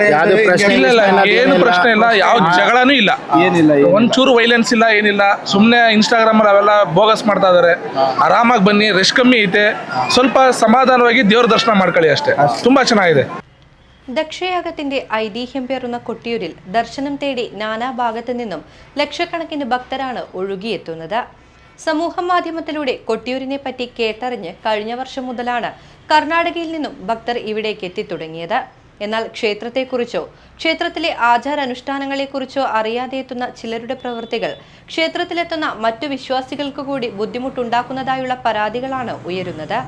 ಇಲ್ಲ ಏನು ಪ್ರಶ್ನೆ ಇಲ್ಲ, ಯಾವ ಜಗಳನೂ ಇಲ್ಲ, ಒಂಚೂರು ವೈಲೆನ್ಸ್ ಇಲ್ಲ, ಏನಿಲ್ಲ. ಸುಮ್ಮನೆ ಇನ್ಸ್ಟಾಗ್ರಾಮ್ ಅಲ್ಲಿ ಅವೆಲ್ಲ ಬೋಗಸ್ ಮಾಡ್ತಾ ಇದಾರೆ. ಆರಾಮಾಗಿ ಬನ್ನಿ, ರೆಸ್ಟ್ ಕಮ್ಮಿ ಐತೆ, ಸ್ವಲ್ಪ സമാധാനವಾಗಿ ದೇವ್ರ ದರ್ಶನ ಮಾಡ್ಕೊಳ್ಳಿ അಷ್ಟೇ. ತುಂಬಾ ಚೆನ್ನಾಗಿದೆ. ദക്ഷയാഗത്തിന്റെ ഐതിഹ്യം പേറുന്ന കൊട്ടിയൂരിൽ ദർശനം തേടി നാനാഭാഗത്തു നിന്നും ലക്ഷക്കണക്കിന് ഭക്തരാണ് ഒഴുകിയെത്തുന്നത്. സമൂഹ മാധ്യമത്തിലൂടെ കൊട്ടിയൂരിനെ പറ്റി കേട്ടറിഞ്ഞ് കഴിഞ്ഞ വർഷം മുതലാണ് കർണാടകയിൽ നിന്നും ഭക്തർ ഇവിടേക്ക് എത്തിത്തുടങ്ങിയത്. എന്നാൽ ക്ഷേത്രത്തെക്കുറിച്ചോ ക്ഷേത്രത്തിലെ ആചാരാനുഷ്ഠാനങ്ങളെക്കുറിച്ചോ അറിയാതെ എത്തുന്ന ചിലരുടെ പ്രവൃത്തികൾ ക്ഷേത്രത്തിലെത്തുന്ന മറ്റു വിശ്വാസികൾക്ക് കൂടി ബുദ്ധിമുട്ടുണ്ടാക്കുന്നതായുള്ള പരാതികളാണ് ഉയരുന്നത്.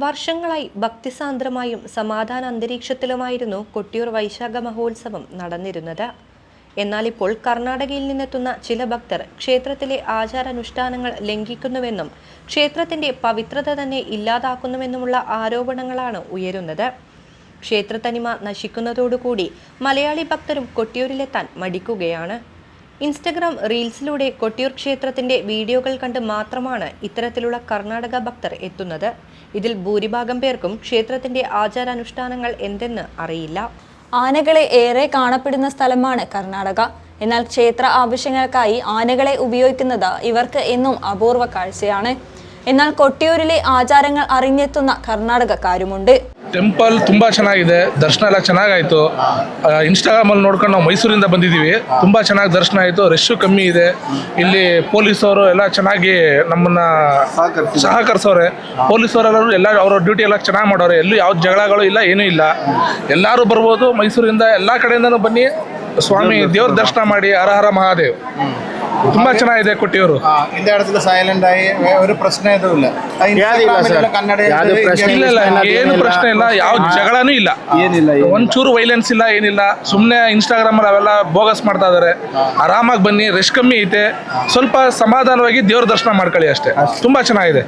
വർഷങ്ങളായി ഭക്തിസാന്ദ്രമായും സമാധാന അന്തരീക്ഷത്തിലുമായിരുന്നു കൊട്ടിയൂർ വൈശാഖ മഹോത്സവം നടന്നിരുന്നത്. എന്നാൽ ഇപ്പോൾ കർണാടകയിൽ നിന്നെത്തുന്ന ചില ഭക്തർ ക്ഷേത്രത്തിലെ ആചാരാനുഷ്ഠാനങ്ങൾ ലംഘിക്കുന്നുവെന്നും ക്ഷേത്രത്തിന്റെ പവിത്രത തന്നെ ഇല്ലാതാക്കുന്നുവെന്നുമുള്ള ആരോപണങ്ങളാണ് ഉയരുന്നത്. ക്ഷേത്രത്തനിമ നശിക്കുന്നതോടുകൂടി മലയാളി ഭക്തരും കൊട്ടിയൂരിലെത്താൻ മടിക്കുകയാണ്. ഇൻസ്റ്റഗ്രാം റീൽസിലൂടെ കൊട്ടിയൂർ ക്ഷേത്രത്തിന്റെ വീഡിയോകൾ കണ്ട് മാത്രമാണ് ഇത്തരത്തിലുള്ള കർണാടക ഭക്തർ എത്തുന്നത്. ഇതിൽ ഭൂരിഭാഗം പേർക്കും ക്ഷേത്രത്തിന്റെ ആചാരാനുഷ്ഠാനങ്ങൾ എന്തെന്ന് അറിയില്ല. ആനകളെ ഏറെ കാണപ്പെടുന്ന സ്ഥലമാണ് കർണാടക. എന്നാൽ ക്ഷേത്ര ആവശ്യങ്ങൾക്കായി ആനകളെ ഉപയോഗിക്കുന്നത് ഇവർക്ക് എന്നും അപൂർവ കാഴ്ചയാണ്. എന്നാൽ കൊട്ടിയൂരിലെ ആചാരങ്ങൾ അറിഞ്ഞെത്തുന്ന കർണാടകക്കാരുമുണ്ട്. ಟೆಂಪಲ್ ತುಂಬಾ ಚೆನ್ನಾಗಿದೆ, ದರ್ಶನ ಎಲ್ಲ ಚೆನ್ನಾಗಾಯ್ತು. ಇನ್ಸ್ಟಾಗ್ರಾಮಲ್ಲಿ ನೋಡ್ಕೊಂಡು ನಾವು ಮೈಸೂರಿಂದ ಬಂದಿದ್ದೀವಿ. ತುಂಬ ಚೆನ್ನಾಗಿ ದರ್ಶನ ಆಯಿತು, ರಶ್ಶು ಕಮ್ಮಿ ಇದೆ. ಇಲ್ಲಿ ಪೊಲೀಸವರು ಎಲ್ಲ ಚೆನ್ನಾಗಿ ನಮ್ಮನ್ನ ಸಹಕರಿಸೋರೆ. ಪೊಲೀಸವರೆಲ್ಲರೂ ಎಲ್ಲ ಅವರ ಡ್ಯೂಟಿ ಎಲ್ಲ ಚೆನ್ನಾಗಿ ಮಾಡೋರೆ. ಎಲ್ಲೂ ಯಾವ ಜಗಳಗಳು ಇಲ್ಲ, ಏನೂ ಇಲ್ಲ. ಎಲ್ಲರೂ ಬರ್ಬೋದು. ಮೈಸೂರಿಂದ ಎಲ್ಲ ಕಡೆಯಿಂದನೂ ಬನ್ನಿ, സ്വാമി ದೇವ್ರ ದರ್ಶನ ಮಾಡಿ. ಹರ ಹರ ಮಹಾದೇವ್. ತುಂಬಾ ಚೆನ್ನಾಗಿದೆ ಕೊಟ್ಟಿಯೂರು. இந்த இடத்துல ಸೈಲೆಂಟ್ ಆಗಿ ഒരു ಪ್ರಶ್ನೆ ಇದಿಲ್ಲ. ಇಲ್ಲ ಏನು ಪ್ರಶ್ನೆ ಇಲ್ಲ, ಯಾವ ಜಗಳನೂ ಇಲ್ಲ, ಒಂಚೂರು ವೈಲೆನ್ಸ್ ಇಲ್ಲ, ಏನಿಲ್ಲ. ಸುಮ್ಮನೆ ಇನ್ಸ್ಟಾಗ್ರಾಮ್ ಅಲ್ಲಿ ಅವೆಲ್ಲ ಬೋಗಸ್ ಮಾಡ್ತಾ ಇದಾರೆ. ಆರಾಮಾಗಿ ಬನ್ನಿ, ರೆಸ್ಟ್ ಕಮ್ಮಿ ಐತೆ, ಸ್ವಲ್ಪ ಸಮಾಧಾನವಾಗಿ ದೇವ್ರ ದರ್ಶನ ಮಾಡ್ಕೊಳ್ಳಿ ಅಷ್ಟೇ. ತುಂಬಾ ಚೆನ್ನಾಗಿದೆ.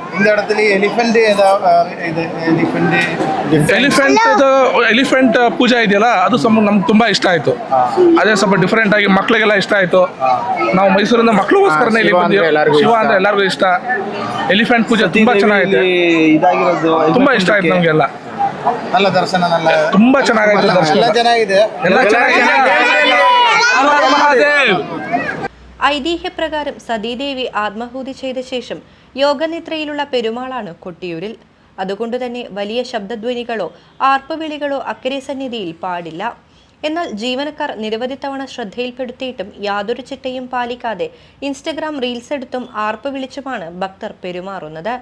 ಎಲಿಫೆಂಟ್ ಪೂಜಾ ಇದೆಯಲ್ಲ, ಅದು ನಮ್ಗೆ ತುಂಬಾ ಇಷ್ಟ ಆಯ್ತು. ಅದೇ ಸ್ವಲ್ಪ ಡಿಫ್ರೆಂಟ್ ಆಗಿ ಮಕ್ಳಿಗೆಲ್ಲ ಇಷ್ಟ ಆಯ್ತು. ನಾವು ಮೈಸೂರಿಂದ ಮಕ್ಳಿಗೋಸ್ಕರನೇ ಇಲ್ಲಿ ಬಂದಿದ್ದೀವಿ. ಶಿವ ಅಂದ್ರೆ ಎಲ್ಲರಿಗೂ ಇಷ್ಟ. ಎಲಿಫೆಂಟ್ ಪೂಜೆ ತುಂಬಾ ಚೆನ್ನಾಗಿದೆ, ತುಂಬಾ ಇಷ್ಟ ಆಯ್ತು ನಮ್ಗೆಲ್ಲ. നല്ല ദർശനം, നല്ല ತುಂಬಾ ಚೆನ್ನಾಗಾಯ್ತು ದರ್ಶನ, ಎಲ್ಲ ಚೆನ್ನಾಗಿದೆ. ഐതിഹ്യപ്രകാരം സതീദേവി ആത്മാഹൂതി ചെയ്ത ശേഷം യോഗനിദ്രയിലുള്ള പെരുമാളാണ് കൊട്ടിയൂരിൽ. അതുകൊണ്ടുതന്നെ വലിയ ശബ്ദധ്വനികളോ ആർപ്പുവിളികളോ അക്കരെ സന്നിധിയിൽ പാടില്ല. എന്നാൽ ജീവനക്കാർ നിരവധി തവണ ശ്രദ്ധയിൽപ്പെടുത്തിയിട്ടും യാതൊരു ചിട്ടയും പാലിക്കാതെ ഇൻസ്റ്റഗ്രാം റീൽസ് എടുത്തും ആർപ്പ് വിളിച്ചുമാണ് ഭക്തർ പെരുമാറുന്നത്.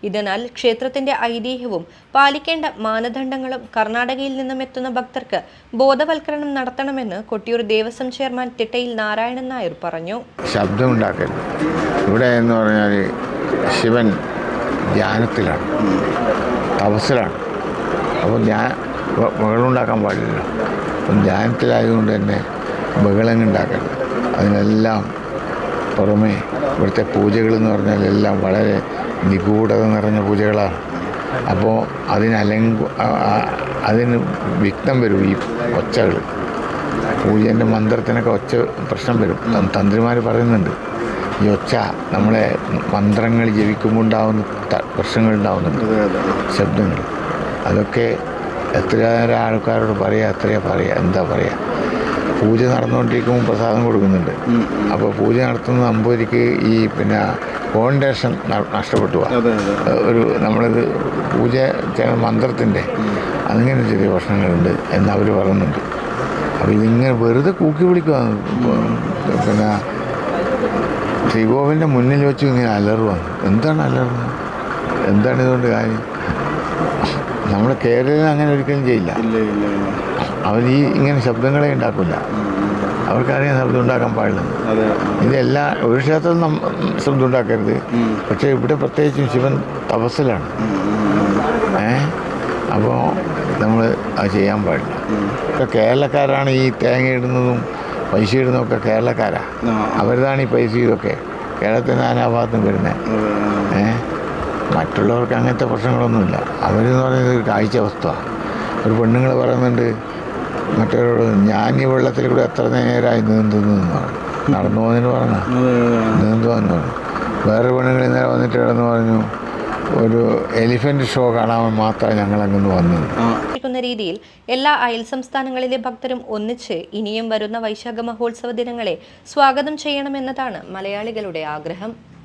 ഇതിനാൽ ക്ഷേത്രത്തിന്റെ ഐതിഹ്യവും പാലിക്കേണ്ട മാനദണ്ഡങ്ങളും കർണാടകയിൽ നിന്നും എത്തുന്ന ഭക്തർക്ക് ബോധവൽക്കരണം നടത്തണമെന്ന് കൊട്ടിയൂർ ദേവസ്വം ചെയർമാൻ തിട്ടയിൽ നാരായണൻ നായർ പറഞ്ഞു. ശബ്ദമുണ്ടാക്കരുത്. ഇവിടെ എന്ന് പറഞ്ഞാൽ ശിവൻ ധ്യാനത്തിലാണ്, തപസ്സിലാണ്. അപ്പോൾ ബഹളമുണ്ടാക്കാൻ പാടില്ല. അപ്പം ധ്യാനത്തിലായതുകൊണ്ട് തന്നെ ബഹളങ്ങളുണ്ടാക്കരുത്. അതിനെല്ലാം പുറമേ ഇവിടുത്തെ പൂജകളെന്ന് പറഞ്ഞാൽ എല്ലാം വളരെ നിഗൂഢത നിറഞ്ഞ പൂജകളാണ്. അപ്പോൾ അതിന് വിഘ്നം വരും ഈ ഒച്ചകൾ. പൂജേൻ്റെ മന്ത്രത്തിനൊക്കെ ഒച്ച പ്രശ്നം വരും. തന്ത്രിമാർ പറയുന്നുണ്ട്, ഈ ഒച്ച നമ്മളെ മന്ത്രങ്ങൾ ജപിക്കുമ്പോൾ ഉണ്ടാകുന്ന പ്രശ്നങ്ങളുണ്ടാകുന്നുണ്ട്, ശബ്ദങ്ങൾ. അതൊക്കെ എത്ര ആൾക്കാരോട് എത്രയാ പറയുക, എന്താ പറയുക. പൂജ നടന്നുകൊണ്ടിരിക്കുമ്പോൾ പ്രസാദം കൊടുക്കുന്നുണ്ട്. അപ്പോൾ പൂജ നടത്തുന്ന നമ്പൂതിരിക്ക് ഈ കോൺസെൻട്രേഷൻ നഷ്ടപ്പെട്ടു പോവാം. ഒരു നമ്മളിത് പൂജ ചെയ്യുന്ന മന്ത്രത്തിൻ്റെ അങ്ങനെ ചെറിയ പ്രശ്നങ്ങളുണ്ട് എന്ന് അവർ പറയുന്നുണ്ട്. അപ്പോൾ ഇതിങ്ങനെ വെറുതെ കൂക്കി വിളിക്കുക. ശ്രീകോവിലിൻ്റെ മുന്നിൽ വെച്ച് ഇങ്ങനെ അലറുവാണ്. എന്താണ് അലറുന്നത്? എന്താണ് ഇതുകൊണ്ട് കാര്യം? നമ്മുടെ കേരളത്തിൽ അങ്ങനെ ഒരിക്കലും ചെയ്യില്ല. അവർ ഇങ്ങനെ ശബ്ദങ്ങളെ ഉണ്ടാക്കില്ല. അവർക്കറിയാം ശബ്ദം ഉണ്ടാക്കാൻ പാടില്ല. ഒരു ക്ഷേത്രത്തിൽ ശബ്ദം ഉണ്ടാക്കരുത്. പക്ഷേ ഇവിടെ പ്രത്യേകിച്ചും ശിവൻ തപസ്സിലാണ്. അപ്പോൾ നമ്മൾ അത് ചെയ്യാൻ പാടില്ല. ഇപ്പോൾ കേരളക്കാരാണ് ഈ തേങ്ങ ഇടുന്നതും പൈസ ഇടുന്നതൊക്കെ കേരളക്കാരാണ്. അവരുതാണ് ഈ പൈസ ഇതൊക്കെ കേരളത്തിൽ നാനാഭാഗത്തും വരുന്നത്. മറ്റുള്ളവർക്ക് അങ്ങനത്തെ പ്രശ്നങ്ങളൊന്നുമില്ല. അവരെന്ന് പറയുന്നത് ഒരു കാഴ്ച വസ്തുവ. ഒരു പെണ്ണുങ്ങൾ പറയുന്നുണ്ട് മറ്റവരോട്, ഞാൻ ഈ വെള്ളത്തിൽ കൂടെ എത്ര നേരമായി നീന്തുന്നു നടന്നു പോകുന്നതിന് പറഞ്ഞു നീന്തുവാന്ന് പറഞ്ഞു. വേറെ പെണ്ണുങ്ങൾ ഇന്നലെ വന്നിട്ട് കിടന്ന് പറഞ്ഞു, ഒരു എലിഫൻ്റ് ഷോ കാണാൻ മാത്രമേ ഞങ്ങളങ്ങ് വന്നത്. രീതിയിൽ എല്ലാ അയൽ സംസ്ഥാനങ്ങളിലെ ഭക്തരും ഒന്നിച്ച് ഇനിയും വരുന്ന വൈശാഖ മഹോത്സവ ദിനങ്ങളെ സ്വാഗതം ചെയ്യണമെന്നതാണ് മലയാളികളുടെ ആഗ്രഹം.